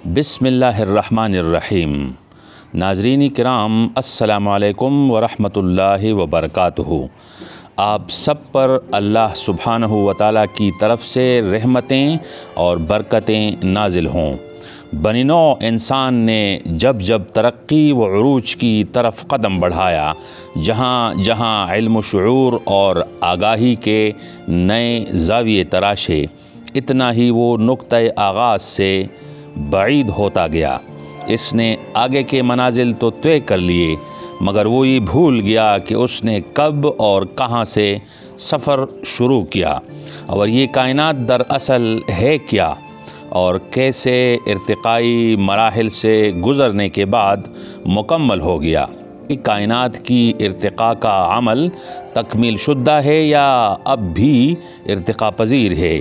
بسم اللہ الرحمن الرحیم۔ ناظرین کرام، السلام علیکم ورحمۃ اللہ وبرکاتہ۔ آپ سب پر اللہ سبحانہ و تعالیٰ کی طرف سے رحمتیں اور برکتیں نازل ہوں۔ بنی نوع انسان نے جب جب ترقی و عروج کی طرف قدم بڑھایا، جہاں جہاں علم و شعور اور آگاہی کے نئے زاویے تراشے، اتنا ہی وہ نقطۂ آغاز سے بعید ہوتا گیا۔ اس نے آگے کے منازل تو طے کر لیے، مگر وہ یہ بھول گیا کہ اس نے کب اور کہاں سے سفر شروع کیا، اور یہ کائنات دراصل ہے کیا، اور کیسے ارتقائی مراحل سے گزرنے کے بعد مکمل ہو گیا۔ کائنات کی ارتقاء کا عمل تکمیل شدہ ہے یا اب بھی ارتقاء پذیر ہے؟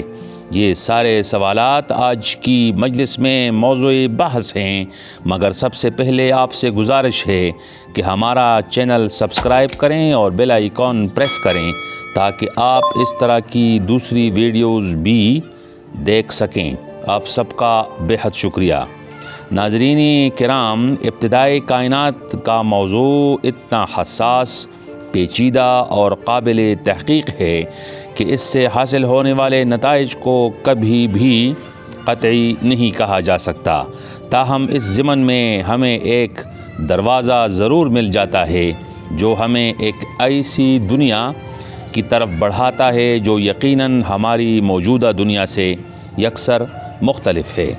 یہ سارے سوالات آج کی مجلس میں موضوع بحث ہیں، مگر سب سے پہلے آپ سے گزارش ہے کہ ہمارا چینل سبسکرائب کریں اور بیل آئیکن پریس کریں تاکہ آپ اس طرح کی دوسری ویڈیوز بھی دیکھ سکیں۔ آپ سب کا بے حد شکریہ۔ ناظرین کرام، ابتدائی کائنات کا موضوع اتنا حساس، پیچیدہ اور قابل تحقیق ہے کہ اس سے حاصل ہونے والے نتائج کو کبھی بھی قطعی نہیں کہا جا سکتا۔ تاہم اس ضمن میں ہمیں ایک دروازہ ضرور مل جاتا ہے جو ہمیں ایک ایسی دنیا کی طرف بڑھاتا ہے جو یقیناً ہماری موجودہ دنیا سے یکسر مختلف ہے۔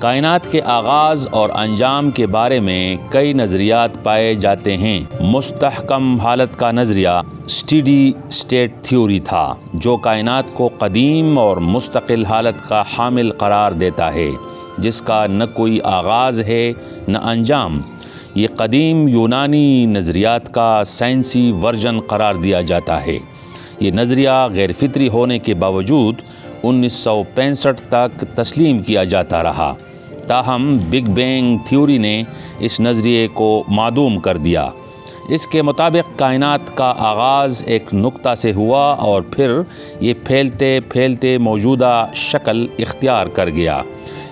کائنات کے آغاز اور انجام کے بارے میں کئی نظریات پائے جاتے ہیں۔ مستحکم حالت کا نظریہ اسٹیڈی اسٹیٹ تھیوری تھا، جو کائنات کو قدیم اور مستقل حالت کا حامل قرار دیتا ہے، جس کا نہ کوئی آغاز ہے نہ انجام۔ یہ قدیم یونانی نظریات کا سائنسی ورژن قرار دیا جاتا ہے۔ یہ نظریہ غیر فطری ہونے کے باوجود 1965 تک تسلیم کیا جاتا رہا، تاہم بگ بینگ تھیوری نے اس نظریے کو معدوم کر دیا۔ اس کے مطابق کائنات کا آغاز ایک نقطہ سے ہوا اور پھر یہ پھیلتے پھیلتے موجودہ شکل اختیار کر گیا۔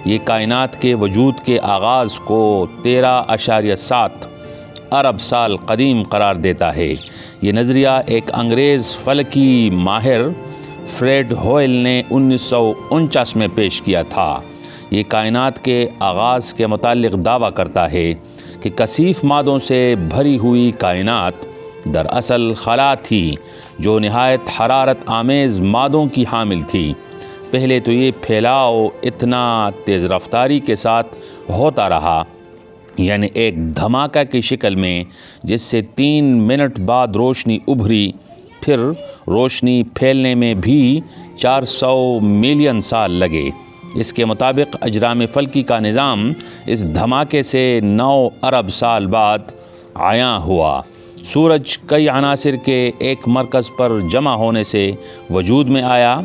یہ کائنات کے وجود کے آغاز کو 13.7 ارب سال قدیم قرار دیتا ہے۔ یہ نظریہ ایک انگریز فلکی ماہر فریڈ ہوئل نے 1949 میں پیش کیا تھا۔ یہ کائنات کے آغاز کے متعلق دعویٰ کرتا ہے کہ کثیف مادوں سے بھری ہوئی کائنات دراصل خلا تھی جو نہایت حرارت آمیز مادوں کی حامل تھی۔ پہلے تو یہ پھیلاؤ اتنا تیز رفتاری کے ساتھ ہوتا رہا، یعنی ایک دھماکہ کی شکل میں، جس سے 3 منٹ بعد روشنی ابھری، پھر روشنی پھیلنے میں بھی 400 ملین سال لگے۔ اس کے مطابق اجرام فلکی کا نظام اس دھماکے سے 9 ارب سال بعد عیاں ہوا۔ سورج کئی عناصر کے ایک مرکز پر جمع ہونے سے وجود میں آیا،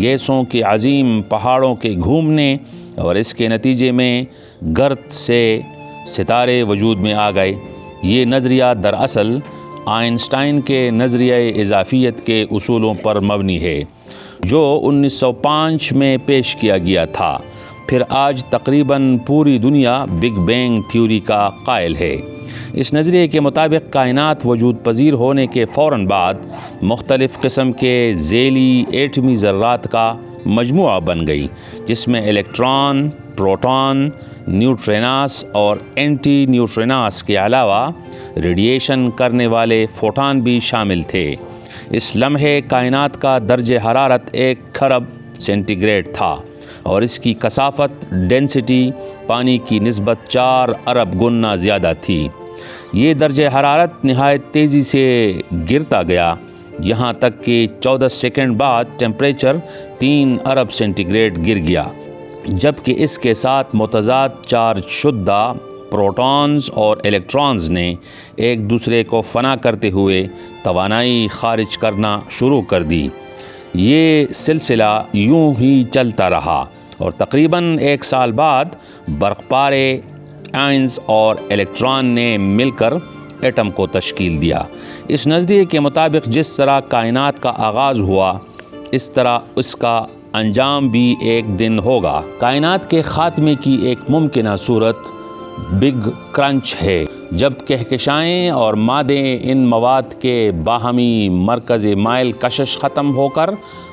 گیسوں کے عظیم پہاڑوں کے گھومنے اور اس کے نتیجے میں گرد سے ستارے وجود میں آ گئے۔ یہ نظریہ دراصل آئنسٹائن کے نظریہ اضافیت کے اصولوں پر مبنی ہے، جو 1905 میں پیش کیا گیا تھا۔ پھر آج تقریباً پوری دنیا بگ بینگ تھیوری کا قائل ہے۔ اس نظریے کے مطابق کائنات وجود پذیر ہونے کے فوراً بعد مختلف قسم کے ذیلی ایٹمی ذرات کا مجموعہ بن گئی، جس میں الیکٹران، پروٹون، نیوٹریناس اور اینٹی نیوٹریناس کے علاوہ ریڈیشن کرنے والے فوٹان بھی شامل تھے۔ اس لمحے کائنات کا درجہ حرارت 1 خرب سینٹی گریڈ تھا، اور اس کی کثافت ڈینسٹی پانی کی نسبت 4 ارب گنا زیادہ تھی۔ یہ درجہ حرارت نہایت تیزی سے گرتا گیا، یہاں تک کہ 14 سیکنڈ بعد ٹیمپریچر 3 ارب سینٹی گریڈ گر گیا، جبکہ اس کے ساتھ متضاد چارج شدہ پروٹونز اور الیکٹرانز نے ایک دوسرے کو فنا کرتے ہوئے توانائی خارج کرنا شروع کر دی۔ یہ سلسلہ یوں ہی چلتا رہا اور تقریباً 1 سال بعد برق پارے آئنز اور الیکٹران نے مل کر ایٹم کو تشکیل دیا۔ اس نظریے کے مطابق جس طرح کائنات کا آغاز ہوا، اس طرح اس کا انجام بھی ایک دن ہوگا۔ کائنات کے خاتمے کی ایک ممکنہ صورت بگ کرنچ ہے، جب کہکشائیں اور مادے ان مواد کے باہمی مرکز مائل کشش ختم ہو کر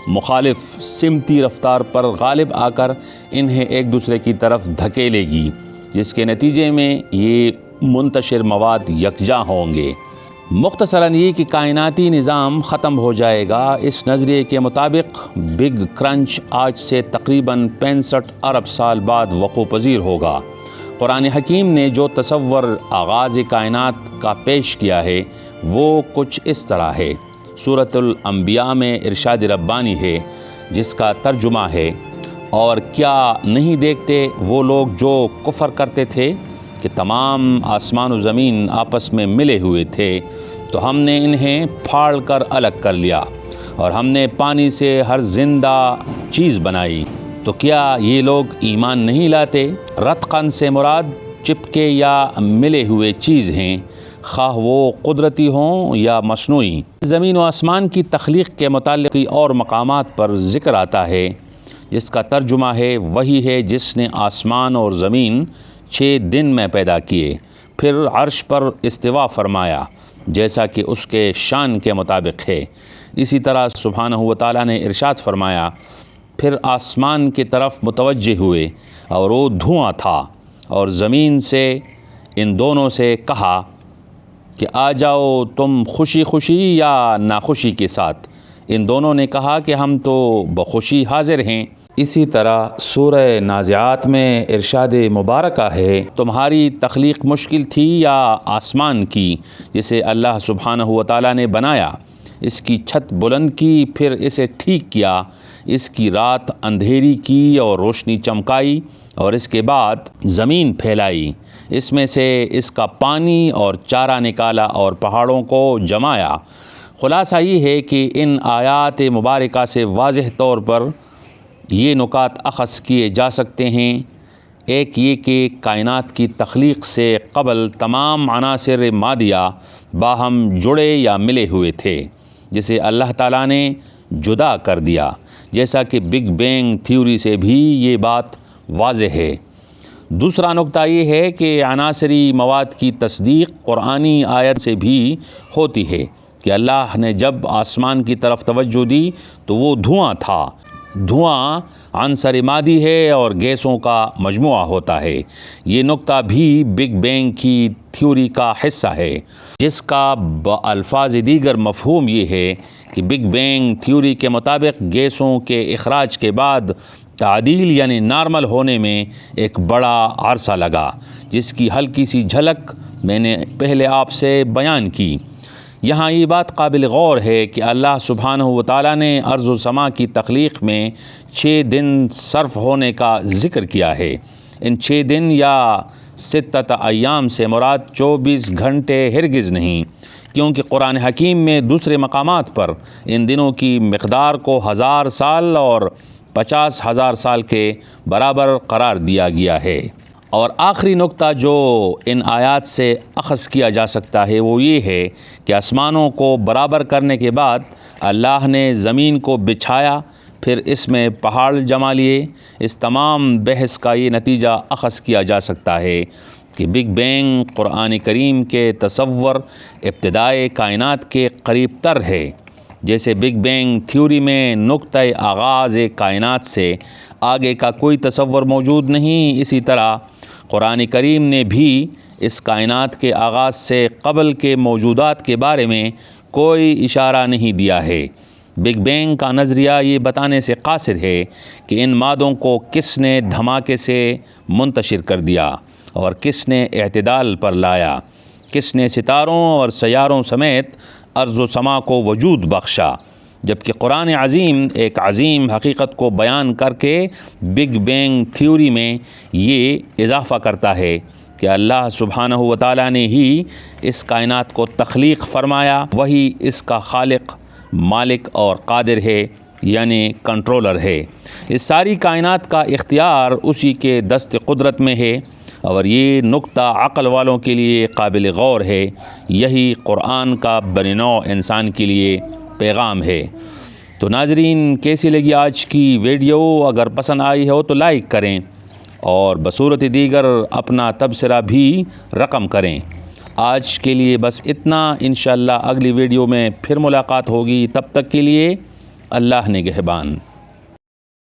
مخالف سمتی رفتار پر غالب آ کر انہیں ایک دوسرے کی طرف دھکیلے گی، جس کے نتیجے میں یہ منتشر مواد یکجا ہوں گے۔ مختصراً یہ کہ کائناتی نظام ختم ہو جائے گا۔ اس نظریے کے مطابق بگ کرنچ آج سے تقریباً 65 ارب سال بعد وقوع پذیر ہوگا۔ قرآن حکیم نے جو تصور آغاز کائنات کا پیش کیا ہے وہ کچھ اس طرح ہے۔ سورۃ الانبیاء میں ارشاد ربانی ہے، جس کا ترجمہ ہے، اور کیا نہیں دیکھتے وہ لوگ جو کفر کرتے تھے کہ تمام آسمان و زمین آپس میں ملے ہوئے تھے، تو ہم نے انہیں پھاڑ کر الگ کر لیا، اور ہم نے پانی سے ہر زندہ چیز بنائی، تو کیا یہ لوگ ایمان نہیں لاتے؟ رتقاً سے مراد چپکے یا ملے ہوئے چیز ہیں، خواہ وہ قدرتی ہوں یا مصنوعی۔ زمین و آسمان کی تخلیق کے متعلق اور مقامات پر ذکر آتا ہے، جس کا ترجمہ ہے، وہی ہے جس نے آسمان اور زمین 6 دن میں پیدا کیے، پھر عرش پر استوا فرمایا، جیسا کہ اس کے شان کے مطابق ہے۔ اسی طرح سبحانہ و تعالیٰ نے ارشاد فرمایا، پھر آسمان کی طرف متوجہ ہوئے اور وہ دھواں تھا، اور زمین سے ان دونوں سے کہا کہ آ جاؤ تم خوشی خوشی یا ناخوشی کے ساتھ۔ ان دونوں نے کہا کہ ہم تو بخوشی حاضر ہیں۔ اسی طرح سورہ نازعات میں ارشاد مبارکہ ہے، تمہاری تخلیق مشکل تھی یا آسمان کی جسے اللہ سبحانہ و تعالیٰ نے بنایا، اس کی چھت بلند کی، پھر اسے ٹھیک کیا، اس کی رات اندھیری کی اور روشنی چمکائی، اور اس کے بعد زمین پھیلائی، اس میں سے اس کا پانی اور چارہ نکالا اور پہاڑوں کو جمایا۔ خلاصہ یہ ہے کہ ان آیات مبارکہ سے واضح طور پر یہ نکات اخذ کیے جا سکتے ہیں۔ ایک یہ کہ کائنات کی تخلیق سے قبل تمام عناصر مادیہ باہم جڑے یا ملے ہوئے تھے، جسے اللہ تعالیٰ نے جدا کر دیا، جیسا کہ بگ بینگ تھیوری سے بھی یہ بات واضح ہے۔ دوسرا نکتہ یہ ہے کہ عناصری مواد کی تصدیق قرآنی آیت سے بھی ہوتی ہے کہ اللہ نے جب آسمان کی طرف توجہ دی تو وہ دھواں تھا۔ دھواں عنصر مادی ہے اور گیسوں کا مجموعہ ہوتا ہے۔ یہ نکتہ بھی بگ بینگ کی تھیوری کا حصہ ہے، جس کا بالفاظ دیگر مفہوم یہ ہے کہ بگ بینگ تھیوری کے مطابق گیسوں کے اخراج کے بعد تعدیل یعنی نارمل ہونے میں ایک بڑا عرصہ لگا، جس کی ہلکی سی جھلک میں نے پہلے آپ سے بیان کی۔ یہاں یہ بات قابل غور ہے کہ اللہ سبحانہ و تعالیٰ نے ارض و سما کی تخلیق میں 6 دن صرف ہونے کا ذکر کیا ہے۔ ان 6 دن یا 6 ایام سے مراد 24 گھنٹے ہرگز نہیں، کیونکہ قرآن حکیم میں دوسرے مقامات پر ان دنوں کی مقدار کو 1000 سال اور 50,000 سال کے برابر قرار دیا گیا ہے۔ اور آخری نکتہ جو ان آیات سے اخذ کیا جا سکتا ہے وہ یہ ہے کہ آسمانوں کو برابر کرنے کے بعد اللہ نے زمین کو بچھایا، پھر اس میں پہاڑ جما لیے۔ اس تمام بحث کا یہ نتیجہ اخذ کیا جا سکتا ہے کہ بگ بینگ قرآن کریم کے تصور ابتدائے کائنات کے قریب تر ہے۔ جیسے بگ بینگ تھیوری میں نقطۂ آغاز کائنات سے آگے کا کوئی تصور موجود نہیں، اسی طرح قرآن کریم نے بھی اس کائنات کے آغاز سے قبل کے موجودات کے بارے میں کوئی اشارہ نہیں دیا ہے۔ بگ بینگ کا نظریہ یہ بتانے سے قاصر ہے کہ ان مادوں کو کس نے دھماکے سے منتشر کر دیا اور کس نے اعتدال پر لایا، کس نے ستاروں اور سیاروں سمیت ارض و سما کو وجود بخشا، جبکہ قرآن عظیم ایک عظیم حقیقت کو بیان کر کے بگ بینگ تھیوری میں یہ اضافہ کرتا ہے کہ اللہ سبحانہ و تعالیٰ نے ہی اس کائنات کو تخلیق فرمایا، وہی اس کا خالق، مالک اور قادر ہے، یعنی کنٹرولر ہے۔ اس ساری کائنات کا اختیار اسی کے دست قدرت میں ہے، اور یہ نقطہ عقل والوں کے لیے قابل غور ہے۔ یہی قرآن کا بنی نوع انسان کے لیے پیغام ہے۔ تو ناظرین کیسی لگی آج کی ویڈیو؟ اگر پسند آئی ہو تو لائک کریں اور بصورت دیگر اپنا تبصرہ بھی رقم کریں۔ آج کے لیے بس اتنا، انشاءاللہ اگلی ویڈیو میں پھر ملاقات ہوگی، تب تک کے لیے اللہ نگہبان۔